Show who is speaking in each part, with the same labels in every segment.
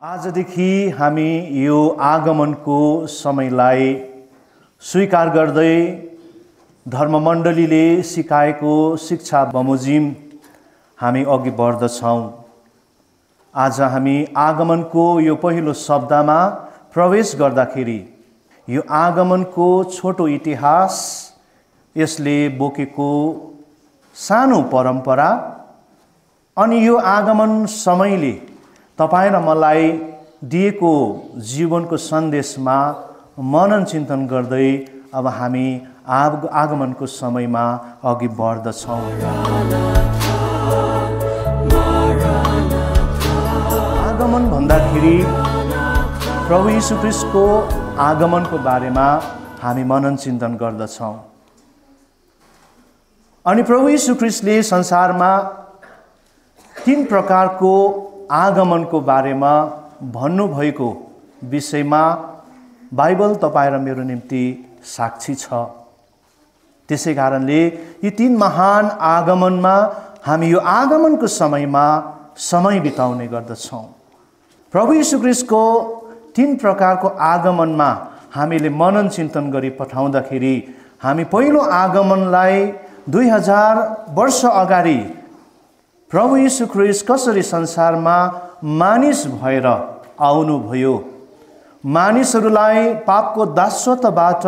Speaker 1: आजदेखि हामी यो आगमनको समयलाई स्वीकार गर्दै धर्ममण्डलीले सिकाएको शिक्षा बमोजिम हामी अघि बढ्दछौँ। आज हामी आगमनको यो पहिलो शब्दमा प्रवेश गर्दाखेरि यो आगमनको छोटो इतिहास, यसले बोकेको सानो परम्परा अनि यो आगमन समयले तपाईं र मलाई दिएको जीवनको सन्देशमा मनन चिन्तन गर्दै अब हामी आगमनको समयमा अघि बढ्दछौँ। आगमन भन्दाखेरि प्रभु यीशु ख्रीष्टको आगमनको बारेमा हामी मनन चिन्तन गर्दछौँ। अनि प्रभु यीशु ख्रीष्टले संसारमा 3 प्रकारको आगमनको बारेमा भन्नुभएको विषयमा बाइबल तपाईं र मेरो निम्ति साक्षी छ। त्यसै कारणले यी 3 महान आगमनमा हामी यो आगमनको समयमा समय बिताउने गर्दछौँ। प्रभु यीशु ख्रीष्टको 3 प्रकारको आगमनमा हामीले मनन चिन्तन गरी पठाउँदाखेरि हामी पहिलो आगमनलाई 2000 वर्ष अगाडि प्रभु यीशु ख्रीष्ट कसरी संसारमा मानिस भएर आउनुभयो, मानिसहरूलाई पापको दासत्वबाट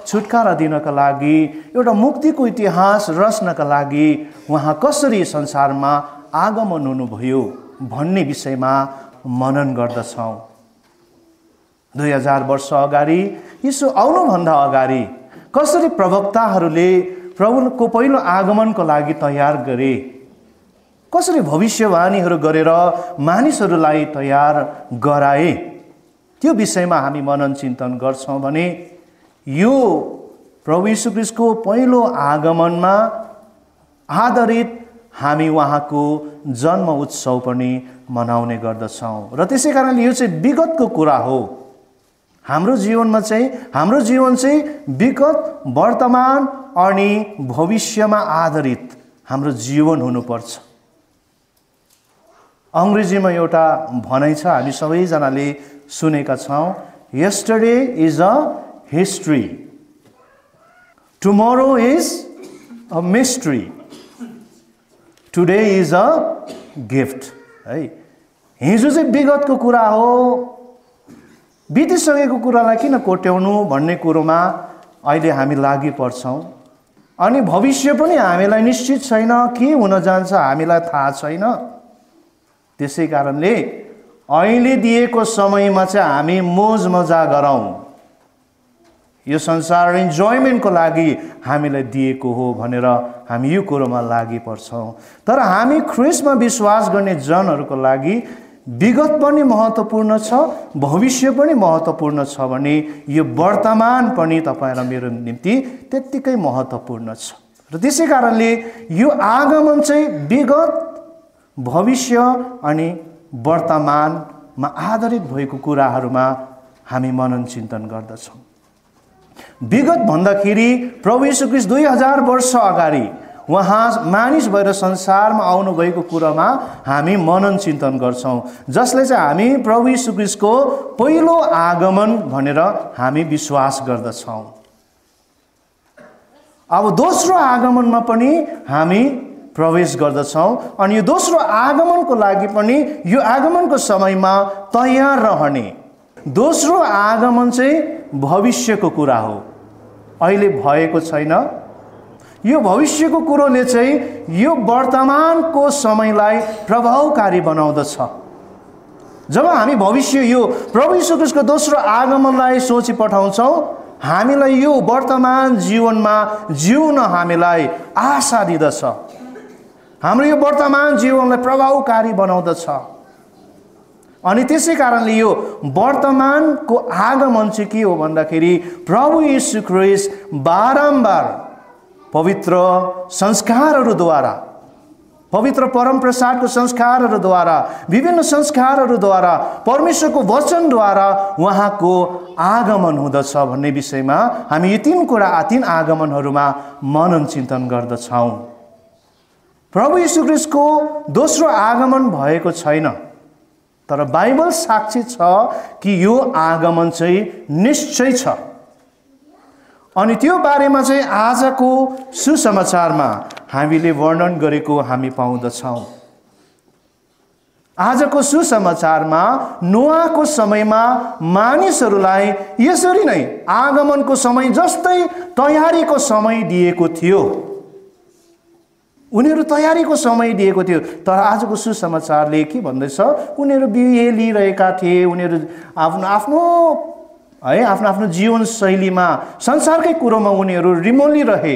Speaker 1: छुटकारा दिनका लागि, एउटा मुक्तिको इतिहास रच्नका लागि उहाँ कसरी संसारमा आगमन हुनुभयो भन्ने विषयमा मनन गर्दछौँ। 2000 वर्ष अगाडि यीशु आउनुभन्दा अगाडि कसरी प्रवक्ताहरूले प्रभुको पहिलो आगमनको लागि तयार गरे, कसरी भविष्यवाणीहरू गरेर मानिसहरूलाई तयार गराए, त्यो विषयमा हामी मनन चिन्तन गर्छौँ भने यो प्रभु यीशु ख्रीष्टको पहिलो आगमनमा आधारित हामी उहाँको जन्म उत्सव पनि मनाउने गर्दछौँ। र त्यसै कारणले यो चाहिँ विगतको कुरा हो। हाम्रो जीवन चाहिँ विगत, वर्तमान अनि भविष्यमा आधारित हाम्रो जीवन हुनुपर्छ। अङ्ग्रेजीमा एउटा भनाइ छ, हामी सबैजनाले सुनेका छौँ, yesterday is a history, tomorrow is a mystery, today is a gift. है, हिजो चाहिँ विगतको कुरा हो, बितिसकेको कुरालाई किन कोट्याउनु भन्ने कुरोमा अहिले हामी लागि पर्छौँ। अनि भविष्य पनि हामीलाई निश्चित छैन, के हुन जान्छ हामीलाई थाहा छैन। त्यसै कारणले अहिले दिएको समयमा चाहिँ हामी मोज मजा गरौँ। यो संसार इन्जोयमेन्टको लागि हामीलाई दिएको हो भनेर हामी यो कुरोमा लागि पर्छौँ। तर हामी ख्रीष्टमा विश्वास गर्ने जनहरूको लागि विगत पनि महत्त्वपूर्ण छ, भविष्य पनि महत्त्वपूर्ण छ भने यो वर्तमान पनि तपाईँ र मेरो निम्ति त्यत्तिकै महत्त्वपूर्ण छ। र त्यसै कारणले यो आगमन चाहिँ विगत, भविष्य अनि वर्तमानमा आधारित भएको कुराहरूमा हामी मनन चिन्तन गर्दछौँ। विगत भन्दाखेरि प्रभु यीशु ख्रीष्ट 2000 वर्ष अगाडि उहाँ मानिस भएर संसारमा आउनुभएको कुरामा हामी मनन चिन्तन गर्छौँ, जसले चाहिँ हामी प्रभु यीशु ख्रीष्टको पहिलो आगमन भनेर हामी विश्वास गर्दछौँ। अब दोस्रो आगमनमा पनि हामी प्रवेश गर्दछौँ अनि यो दोस्रो आगमनको लागि पनि यो आगमनको समयमा तयार रहने। दोस्रो आगमन चाहिँ भविष्यको कुरा हो, अहिले भएको छैन। यो भविष्यको कुरोले चाहिँ यो वर्तमानको समयलाई प्रभावकारी बनाउँदछ। जब हामी भविष्य यो प्रभु यीशु ख्रीष्टको दोस्रो आगमनलाई सोची पठाउँछौँ, हामीलाई यो वर्तमान जीवनमा जिउन हामीलाई आशा दिँदछ, हाम्रो यो वर्तमान जीवनलाई प्रभावकारी बनाउँदछ। अनि त्यसै कारणले यो वर्तमानको आगमन चाहिँ के हो भन्दाखेरि प्रभु यीशु ख्रीष्ट बारम्बार पवित्र संस्कारहरूद्वारा, पवित्र परमप्रसादको संस्कारहरूद्वारा, विभिन्न संस्कारहरूद्वारा, परमेश्वरको वचनद्वारा उहाँको आगमन हुँदछ भन्ने विषयमा हामी यी 3 आगमनहरूमा मनन चिन्तन गर्दछौँ। प्रभु यीशु ख्रीष्टको दोस्रो आगमन भएको छैन। तर बाइबल साक्षी छ कि यो आगमन चाहिँ निश्चय छ। अनि त्यो बारेमा चाहिँ आजको सुसमाचारमा हामीले वर्णन गरेको हामी पाउँदछौँ। आजको सुसमाचारमा नोआको समयमा मानिसहरूलाई यसरी नै आगमनको समय जस्तै तयारीको समय दिएको थियो। उनीहरू तयारीको समय दिएको थियो। तर आजको सुसमाचारले के भन्दैछ, उनीहरू बिहे लिइरहेका थिए, उनीहरू आफ्नो जीवनशैलीमा संसारकै कुरोमा उनीहरू रिमोलिरहे,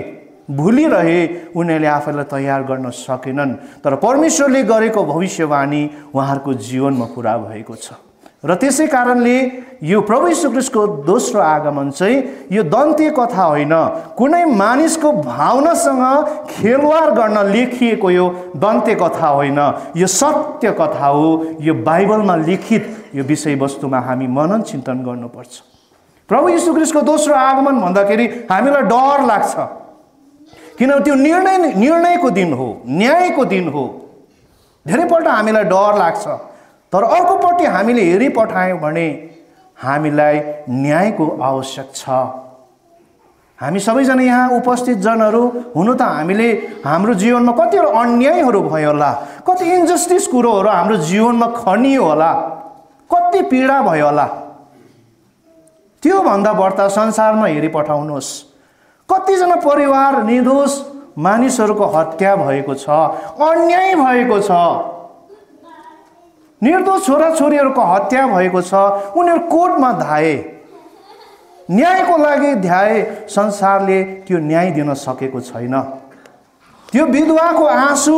Speaker 1: भुलिरहे, उनीहरूले आफैलाई तयार गर्न सकेनन्। तर परमेश्वरले गरेको भविष्यवाणी उहाँहरूको जीवनमा पुरा भएको छ। र त्यसै कारणले यो प्रभु यीशु ख्रीष्टको दोस्रो आगमन चाहिँ यो दन्त्य कथा होइन, कुनै मानिसको भावनासँग खेलवाड गर्न लेखिएको यो दन्त्य कथा होइन, यो सत्य कथा हो। यो बाइबलमा लिखित यो विषयवस्तुमा हामी मनन चिन्तन गर्नुपर्छ। प्रभु यीशु ख्रीष्टको दोस्रो आगमन भन्दाखेरि हामीलाई डर लाग्छ, किनभने त्यो निर्णयको दिन हो, न्यायको दिन हो। धेरैपल्ट हामीलाई डर लाग्छ। तर अर्कोपट्टि हामीले हेरिपठायौँ भने हामीलाई न्यायको आवश्यक छ। हामी सबैजना यहाँ उपस्थित जनहरू हुनु त हामीले हाम्रो जीवनमा कतिवटा अन्यायहरू भयो होला, कति इन्जस्टिस कुरोहरू हाम्रो जीवनमा खनियो होला, कति पीडा भयो होला। त्योभन्दा बढ्ता संसारमा हेरिपठाउनुहोस्, कतिजना परिवार निर्दोष मानिसहरूको हत्या भएको छ, अन्याय भएको छ, निर्दोष छोराछोरीहरूको हत्या भएको छ। उनीहरू कोर्टमा धाए, न्यायको लागि धाए, संसारले त्यो न्याय दिन सकेको छैन। त्यो विधवाको आँसु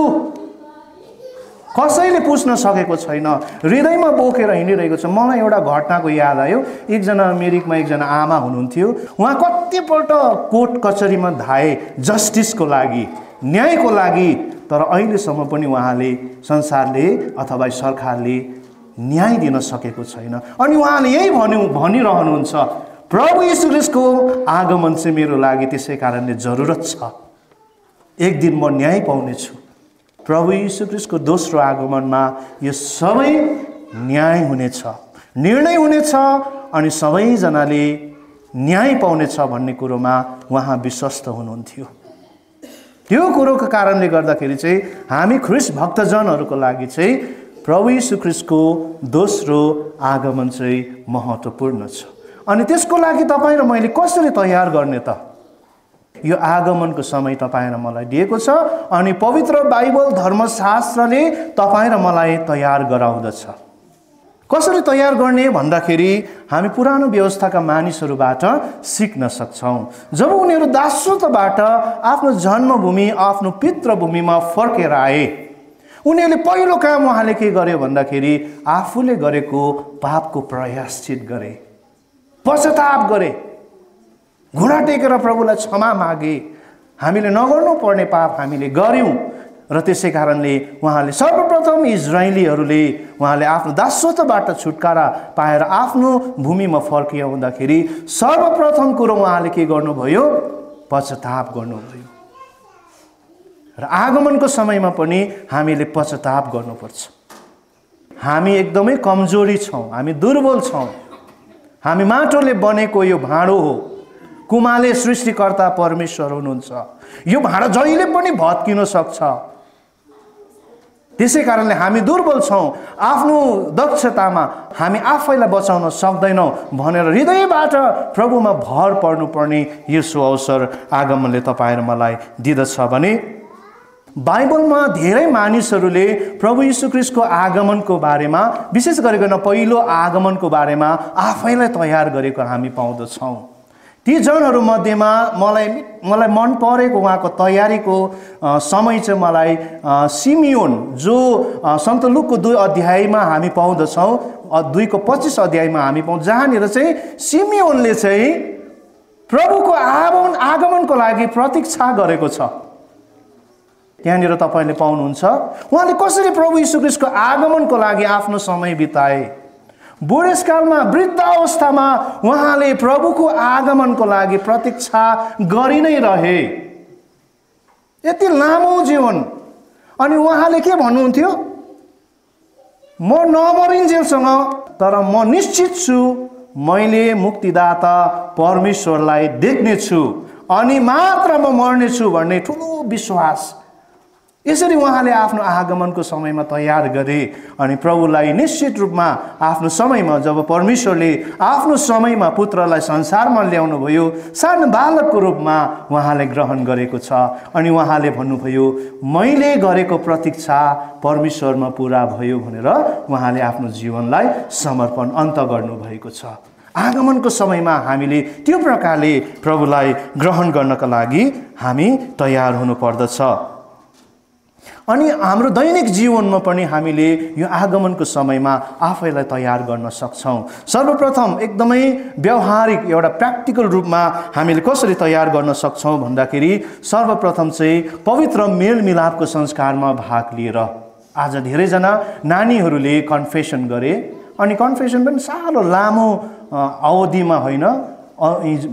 Speaker 1: कसैले पुस्न सकेको छैन, हृदयमा बोकेर हिँडिरहेको छ। मलाई एउटा घटनाको याद आयो। एकजना अमेरिकमा एकजना आमा हुनुहुन्थ्यो। उहाँ कतिपल्ट कोर्ट कचहरीमा धाए जस्टिसको लागि, न्यायको लागि, तर अहिलेसम्म पनि उहाँले, संसारले अथवा सरकारले न्याय दिन सकेको छैन। अनि उहाँले यही भनिरहनुहुन्छ, प्रभु यीशु ख्रीष्टको आगमन चाहिँ मेरो लागि त्यसै कारणले जरुरत छ। एक दिन म न्याय पाउनेछु। प्रभु यीशु ख्रीष्टको दोस्रो आगमनमा यो सबै न्याय हुनेछ, निर्णय हुनेछ, अनि सबैजनाले न्याय पाउनेछ भन्ने कुरोमा उहाँ विश्वस्त हुनुहुन्थ्यो। त्यो कुरोको कारणले गर्दाखेरि चाहिँ हामी ख्रीष्ट भक्तजनहरूको लागि चाहिँ प्रभु यीशु ख्रीष्टको दोस्रो आगमन चाहिँ महत्त्वपूर्ण छ। अनि त्यसको लागि तपाईँ र मैले कसरी तयार गर्ने त? यो आगमनको समय तपाईँ र मलाई दिएको छ, अनि पवित्र बाइबल धर्मशास्त्रले तपाईँ र मलाई तयार गराउँदछ। कसरी तयार गर्ने भन्दाखेरि हामी पुरानो व्यवस्थाका मानिसहरूबाट सिक्न सक्छौँ। जब उनीहरू दासत्वबाट आफ्नो जन्मभूमि, आफ्नो पितृभूमिमा फर्केर आए, उनीहरूले पहिलो काम उहाँले के गर्यो भन्दाखेरि आफूले गरेको पापको प्रायश्चित गरे, पश्चाताप गरे, घुँडा टेकेर प्रभुलाई क्षमा मागे। हामीले नगर्नु पर्ने पाप हामीले गर्यौँ, र त्यसै कारणले उहाँले सर्वप्रथम इजरायलीहरूले उहाँले आफ्नो दासत्वबाट छुटकारा पाएर आफ्नो भूमिमा फर्किआउँदाखेरि सर्वप्रथम कुरो उहाँले के गर्नुभयो? पश्चाताप गर्नुभयो। र आगमनको समयमा पनि हामीले पश्चाताप गर्नुपर्छ। हामी एकदमै कमजोरी छौँ, हामी दुर्बल छौँ, हामी माटोले बनेको यो भाँडो हो। कुमाले सृष्टिकर्ता परमेश्वर हुनुहुन्छ। यो भाँडा जहिले पनि भत्किन सक्छ। त्यसै कारणले हामी दुर्बल छौँ, आफ्नो दक्षतामा हामी आफैलाई बचाउन सक्दैनौँ भनेर हृदयबाट प्रभुमा भर पर्नुपर्ने यसो अवसर आगमनले तपाईँ र मलाई दिदछ भने बाइबलमा धेरै मानिसहरूले प्रभु यीशु ख्रीष्टको आगमनको बारेमा, विशेष गरिकन पहिलो आगमनको बारेमा आफैलाई तयार गरेको हामी पाउँदछौँ। ती जनहरू मध्येमा मलाई मन परेको उहाँको तयारीको समय चाहिँ मलाई सिमियोन, जो सन्त लुकको 2 अध्यायमा हामी पाउँदछौँ, 2:25 अध्यायमा हामी पाउँछौँ, जहाँनिर चाहिँ सिमियोनले चाहिँ प्रभुको आगमनको लागि प्रतीक्षा गरेको छ। त्यहाँनिर तपाईँले पाउनुहुन्छ उहाँले कसरी प्रभु यीशु ख्रीष्टको आगमनको लागि आफ्नो समय बिताए। बुढेसकालमा, वृद्ध अवस्थामा उहाँले प्रभुको आगमनको लागि प्रतीक्षा गरि नै रहे। यति लामो जीवन। अनि उहाँले के भन्नुहुन्थ्यो? म नमरिन्जेलसँग, तर म निश्चित छु मैले मुक्तिदाता परमेश्वरलाई देख्नेछु अनि मात्र म मर्नेछु भन्ने ठुलो विश्वास। यसरी उहाँले आफ्नो आगमनको समयमा तयार गरे अनि प्रभुलाई निश्चित रूपमा आफ्नो समयमा जब परमेश्वरले आफ्नो समयमा पुत्रलाई संसारमा ल्याउनु भयो, सानो बालकको रूपमा उहाँले ग्रहण गरेको छ अनि उहाँले भन्नुभयो मैले गरेको प्रतीक्षा परमेश्वरमा पुरा भयो भनेर उहाँले आफ्नो जीवनलाई समर्पण अन्त गर्नुभएको छ। आगमनको समयमा हामीले त्यो प्रकारले प्रभुलाई ग्रहण गर्नका लागि हामी तयार हुनुपर्दछ। अनि हाम्रो दैनिक जीवनमा पनि हामीले यो आगमनको समयमा आफैलाई तयार गर्न सक्छौँ। सर्वप्रथम एकदमै व्यावहारिक एउटा प्र्याक्टिकल रूपमा हामीले कसरी तयार गर्न सक्छौँ भन्दाखेरि सर्वप्रथम चाहिँ पवित्र मेलमिलापको संस्कारमा भाग लिएर। आज धेरैजना नानीहरूले कन्फेसन गरे अनि कन्फेसन पनि साह्रो लामो अवधिमा होइन,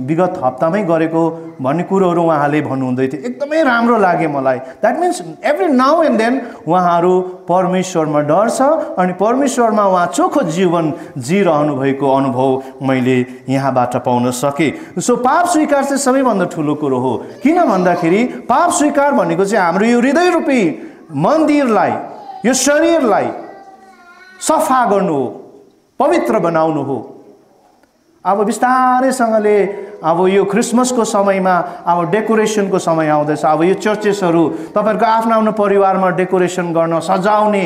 Speaker 1: विगत हप्तामै गरेको भन्ने कुरोहरू उहाँले भन्नुहुँदै थियो। एकदमै राम्रो लाग्यो मलाई। That means every now and then उहाँहरू परमेश्वरमा डर छ अनि परमेश्वरमा उहाँ चोखो जीवन जिरहनु भएको अनुभव मैले यहाँबाट पाउन सकेँ। सो पाप स्वीकार चाहिँ सबैभन्दा ठुलो कुरो हो। किन भन्दाखेरि पाप स्वीकार भनेको चाहिँ हाम्रो यो हृदयरूपी मन्दिरलाई, यो शरीरलाई सफा गर्नु हो, पवित्र बनाउनु हो। अब बिस्तारैसँगले अब यो क्रिसमसको समयमा अब डेकोरेसनको समय आउँदैछ। अब यो चर्चेसहरू तपाईँहरूको आफ्नो आफ्नो परिवारमा डेकोरेसन गर्न सजाउने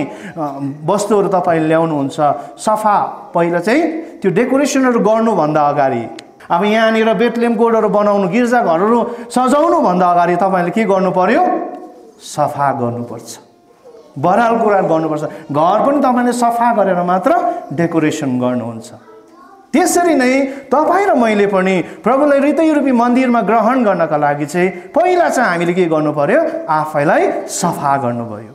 Speaker 1: वस्तुहरू तपाईँले ल्याउनुहुन्छ। सफा पहिला चाहिँ त्यो डेकोरेसनहरू गर्नुभन्दा अगाडि, अब यहाँनिर बेथलेम गोडहरू बनाउनु, गिर्जाघरहरू सजाउनुभन्दा अगाडि तपाईँले के गर्नु पर्यो? सफा गर्नुपर्छ, बराल कुरा गर्नुपर्छ। घर पनि तपाईँले सफा गरेर मात्र डेकोरेसन गर्नुहुन्छ। त्यसरी नै तपाईँ र मैले पनि प्रभुलाई हृदयरूपी मन्दिरमा ग्रहण गर्नका लागि चाहिँ पहिला चाहिँ हामीले के गर्नु पर्यो? आफैलाई सफा गर्नुभयो,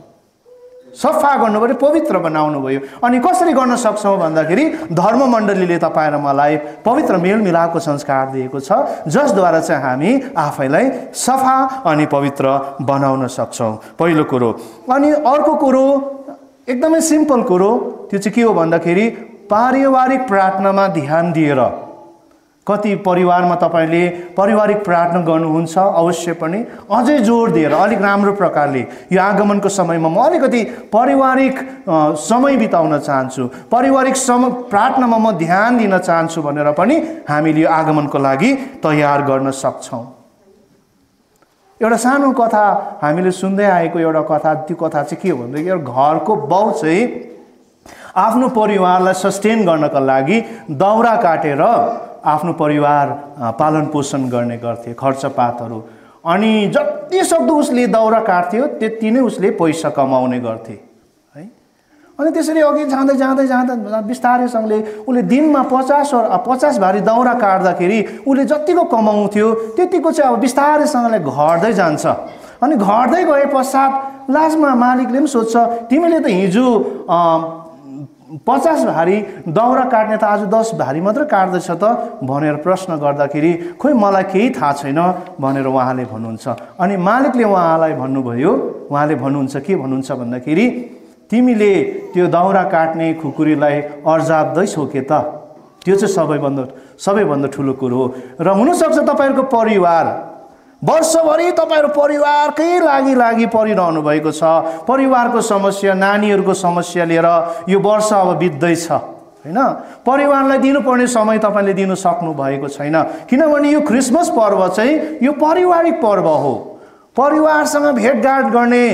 Speaker 1: सफा गर्नुभयो, पवित्र बनाउनु भयो। अनि कसरी गर्न सक्छौँ भन्दाखेरि धर्ममण्डलीले तपाईँ र मलाई पवित्र मेलमिलापको संस्कार दिएको छ, जसद्वारा चाहिँ हामी आफैलाई सफा अनि पवित्र बनाउन सक्छौँ, पहिलो कुरो। अनि अर्को कुरो एकदमै सिम्पल कुरो, त्यो चाहिँ के हो भन्दाखेरि पारिवारिक प्रार्थनामा ध्यान दिएर। कति परिवारमा तपाईँले पारिवारिक प्रार्थना गर्नुहुन्छ, अवश्य पनि अझै जोड दिएर अलिक राम्रो प्रकारले यो आगमनको समयमा म अलिकति पारिवारिक समय बिताउन चाहन्छु, पारिवारिक प्रार्थनामा म ध्यान दिन चाहन्छु भनेर पनि हामीले यो आगमनको लागि तयार गर्न सक्छौँ। एउटा सानो कथा हामीले सुन्दै आएको एउटा कथा, त्यो कथा चाहिँ के हो भन्दाखेरि एउटा घरको बाउ चाहिँ आफ्नो परिवारलाई सस्टेन गर्नका लागि दाउरा काटेर आफ्नो परिवार पालन पोषण गर्ने गर्थे, खर्चपातहरू। अनि जति सक्दो उसले दाउरा काट्थ्यो त्यति नै उसले पैसा कमाउने गर्थे है। अनि त्यसरी अघि जाँदै जाँदै जाँदा बिस्तारैसँगले उसले दिनमा 50 भारी दाउरा काट्दाखेरि उसले जतिको कमाउँथ्यो त्यतिको चाहिँ अब बिस्तारैसँगले घट्दै जान्छ। अनि घट्दै गए पश्चात लास्टमा मालिकले पनि सोध्छ, तिमीले त हिजो 50 भारी दाउरा काट्ने त आज 10 भारी मात्र काट्दैछ त भनेर प्रश्न गर्दाखेरि खोइ मलाई केही थाहा छैन भनेर उहाँले भन्नुहुन्छ। अनि मालिकले उहाँलाई भन्नुभयो, उहाँले भन्नुहुन्छ के भन्नुहुन्छ भन्दाखेरि तिमीले त्यो दाउरा काट्ने खुकुरीलाई अर्जाप्दैछौ के त? त्यो चाहिँ सबैभन्दा ठुलो कुरो हो। र हुनसक्छ तपाईँहरूको परिवार वर्षभरि तपाईँहरू परिवारकै लागि परिरहनु भएको छ, परिवारको समस्या, नानीहरूको समस्या लिएर यो वर्ष अब बित्दैछ हैन। परिवारलाई दिनुपर्ने समय तपाईँले दिन सक्नु भएको छैन, किनभने यो क्रिसमस पर्व चाहिँ यो पारिवारिक पर्व हो। परिवारसँग भेटघाट गर्ने,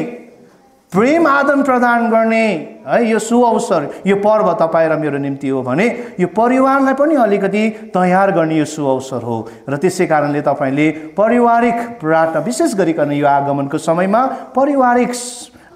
Speaker 1: प्रेम आदान प्रदान गर्ने है यो सुअवसर, यो पर्व तपाईँ र मेरो निम्ति हो भने यो परिवारलाई पनि अलिकति तयार गर्ने यो सुअवसर हो। र त्यसै कारणले तपाईँले पारिवारिक प्रार्थना, विशेष गरिकन यो आगमनको समयमा पारिवारिक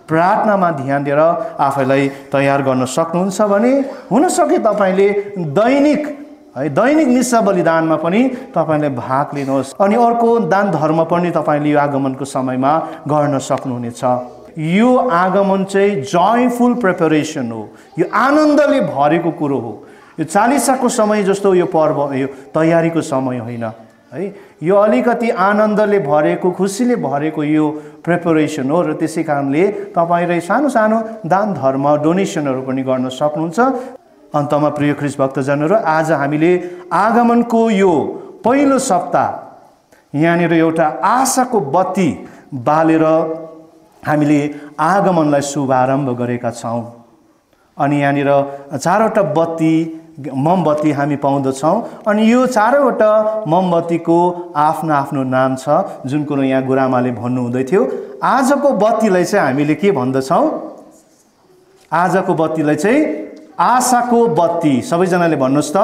Speaker 1: प्रार्थनामा ध्यान दिएर आफैलाई तयार गर्न सक्नुहुन्छ भने हुनसके तपाईँले दैनिक निस्सा बलिदानमा पनि तपाईँले भाग लिनुहोस्। अनि अर्को दान धर्म पनि तपाईँले यो आगमनको समयमा गर्न सक्नुहुनेछ। यो आगमन चाहिँ जयफुल प्रिपरेसन हो, यो आनन्दले भरेको कुरो हो। यो चालिसाको समय जस्तो यो पर्व, यो तयारीको समय होइन। है। यो अलिकति आनन्दले भरेको, खुसीले भरेको यो प्रिपरेसन हो र त्यसै कारणले तपाईँले सानो सानो दान धर्म डोनेसनहरू पनि गर्न सक्नुहुन्छ। अन्तमा प्रिय ख्रीष्ट भक्तजनहरू, आज हामीले आगमनको यो पहिलो सप्ताह यहाँनिर एउटा आशाको बत्ती बालेर हामीले आगमनलाई शुभारम्भ गरेका छौँ। अनि यहाँनिर 4वटा बत्ती मोमबत्ती हामी पाउँदछौँ अनि यो 4वटा मोमबत्तीको आफ्नो आफ्नो नाम छ, जुन कुरो यहाँ गुरुआमाले भन्नुहुँदै थियो। आजको बत्तीलाई चाहिँ हामीले के भन्दछौँ? आजको बत्तीलाई चाहिँ आशाको बत्ती। सबैजनाले भन्नुहोस् त,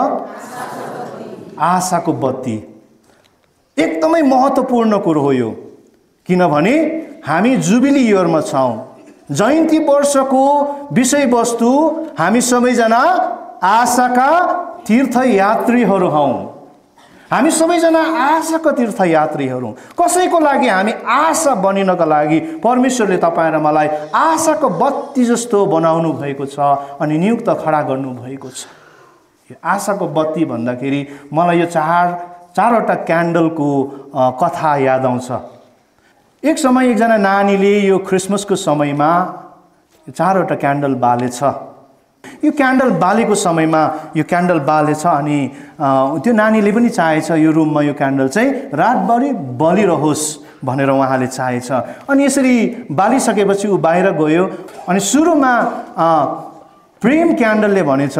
Speaker 1: आशाको बत्ती। एकदमै महत्त्वपूर्ण कुरो हो यो, किनभने हामी जुबिली इयरमा छौँ। जयन्ती वर्षको विषयवस्तु हामी सबैजना आशाका तीर्थयात्रीहरू हौँ। हामी सबैजना आशाका तीर्थयात्रीहरू। कसैको लागि हामी आशा बनिनका लागि परमेश्वरले तपाईँ र मलाई आशाको बत्ती जस्तो बनाउनु भएको छ अनि नियुक्त खडा गर्नुभएको छ। यो आशाको बत्ती भन्दाखेरि मलाई यो चारवटा क्यान्डलको कथा याद आउँछ। एक समय एकजना नानीले यो क्रिसमसको समयमा 4वटा क्यान्डल बालेछ। यो क्यान्डल बालेको समयमा यो क्यान्डल बालेछ अनि त्यो नानीले पनि चाहेछ यो रुममा यो क्यान्डल चाहिँ रातभरि बलिरहोस् भनेर उहाँले चाहेछ। अनि यसरी बालिसकेपछि ऊ बाहिर गयो अनि सुरुमा प्रेम क्यान्डलले भनेछ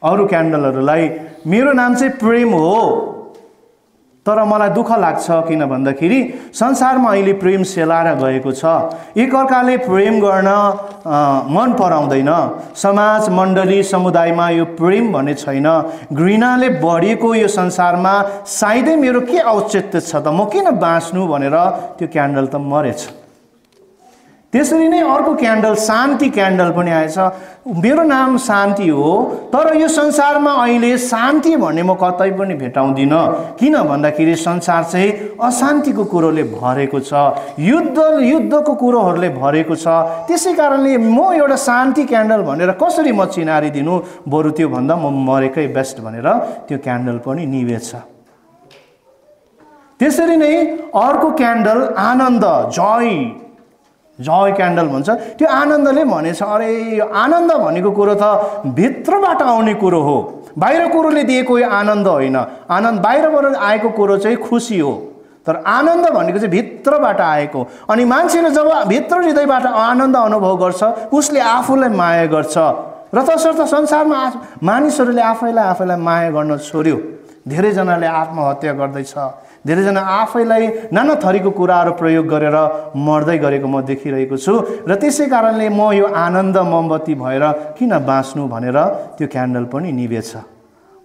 Speaker 1: अरू क्यान्डलहरूलाई, मेरो नाम चाहिँ प्रेम हो, तर मलाई दुःख लाग्छ किन भन्दाखेरि संसारमा अहिले प्रेम सेलाएर गएको छ। एकअर्काले प्रेम गर्न मन पराउँदैन। समाज मण्डली समुदायमा यो प्रेम भन्ने छैन। घृणाले बढेको यो संसारमा सायदै मेरो के औचित्य छ त, म किन बाँच्नु भनेर त्यो क्यान्डल त मरेछ। त्यसरी नै अर्को क्यान्डल शान्ति क्यान्डल पनि आएछ। मेरो नाम शान्ति हो, तर यो संसारमा अहिले शान्ति भन्ने म कतै पनि भेटाउँदिनँ, किन भन्दाखेरि संसार चाहिँ अशान्तिको कुरोले भरेको छ, युद्धको कुरोहरूले भरेको छ। त्यसै कारणले म एउटा शान्ति क्यान्डल भनेर कसरी म चिनारी दिनु, बरु त्यो भन्दा म मरेकै बेस्ट भनेर त्यो क्यान्डल पनि निभेछ। त्यसरी नै अर्को क्यान्डल आनन्द, जय क्यान्डल भन्छ। त्यो आनन्दले भनेछ अरे यो आनन्द भनेको कुरो त भित्रबाट आउने कुरो हो, बाहिर कुरोले दिएको यो आनन्द होइन। आनन्द बाहिरबाट आएको कुरो चाहिँ खुसी हो, तर आनन्द भनेको चाहिँ भित्रबाट आएको। अनि मान्छेले जब भित्र हृदयबाट आनन्द अनुभव गर्छ उसले आफूलाई माया गर्छ र तसर्थ संसारमा मानिसहरूले आफैलाई माया गर्न छोड्यो। धेरैजनाले आत्महत्या गर्दैछ, धेरैजना आफैलाई नाना थरीको कुराहरू प्रयोग गरेर मर्दै गरेको म देखिरहेको छु। र त्यसै कारणले म यो आनन्द मोमबत्ती भएर किन बाँच्नु भनेर त्यो क्यान्डल पनि निभेछ।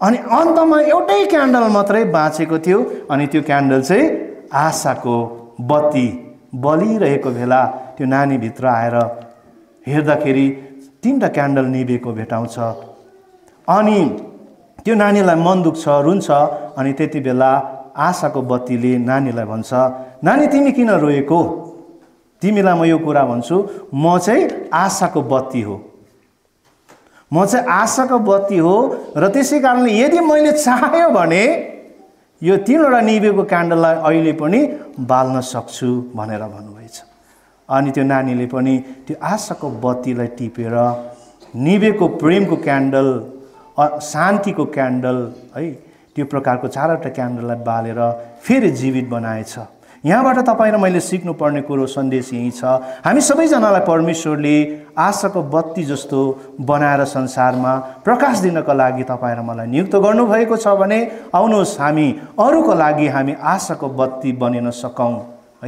Speaker 1: अनि अन्तमा एउटै क्यान्डल मात्रै बाँचेको थियो अनि त्यो क्यान्डल चाहिँ आशाको बत्ती बलिरहेको बेला त्यो नानीभित्र आएर हेर्दाखेरि 3टा क्यान्डल निभेको भेटाउँछ। अनि त्यो नानीलाई मन दुख्छ, रुन्छ। अनि त्यति बेला आशाको बत्तीले नानीलाई भन्छ, नानी तिमी किन रोएको? तिमीलाई म यो कुरा भन्छु, म चाहिँ आशाको बत्ती हो, म चाहिँ आशाको बत्ती हो र त्यसै कारणले यदि मैले चाह्यो भने यो 3वटा निभेको क्यान्डललाई अहिले पनि बाल्न सक्छु भनेर भन्नुभएछ। अनि त्यो नानीले पनि त्यो आशाको बत्तीलाई टिपेर निभेको प्रेमको क्यान्डल, शान्तिको क्यान्डल है, त्यो प्रकारको 4वटा क्यान्डललाई बालेर फेरि जीवित बनाएछ। यहाँबाट तपाईँ र मैले सिक्नुपर्ने कुरो सन्देश यही छ, हामी सबैजनालाई परमेश्वरले आशाको बत्ती जस्तो बनाएर संसारमा प्रकाश दिनका लागि तपाईँ र मलाई नियुक्त गर्नुभएको छ भने आउनुहोस् हामी अरूको लागि हामी आशाको बत्ती बनिन सकौँ।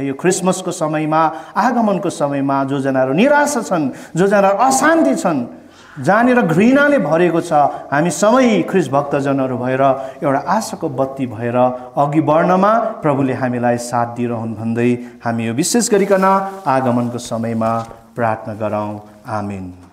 Speaker 1: यो क्रिसमसको समयमा, आगमनको समयमा जो जनाहरू निराशा छन्, जो जनाहरू अशान्ति छन्, जहाँनिर घृणाले भरेको छ, हामी सबै ख्रीष्ट भक्तजनहरू भएर एउटा आशाको बत्ती भएर अघि बढ्नमा प्रभुले हामीलाई साथ दिइरहन् भन्दै हामी यो विशेष गरिकन आगमनको समयमा प्रार्थना गरौँ। आमेन।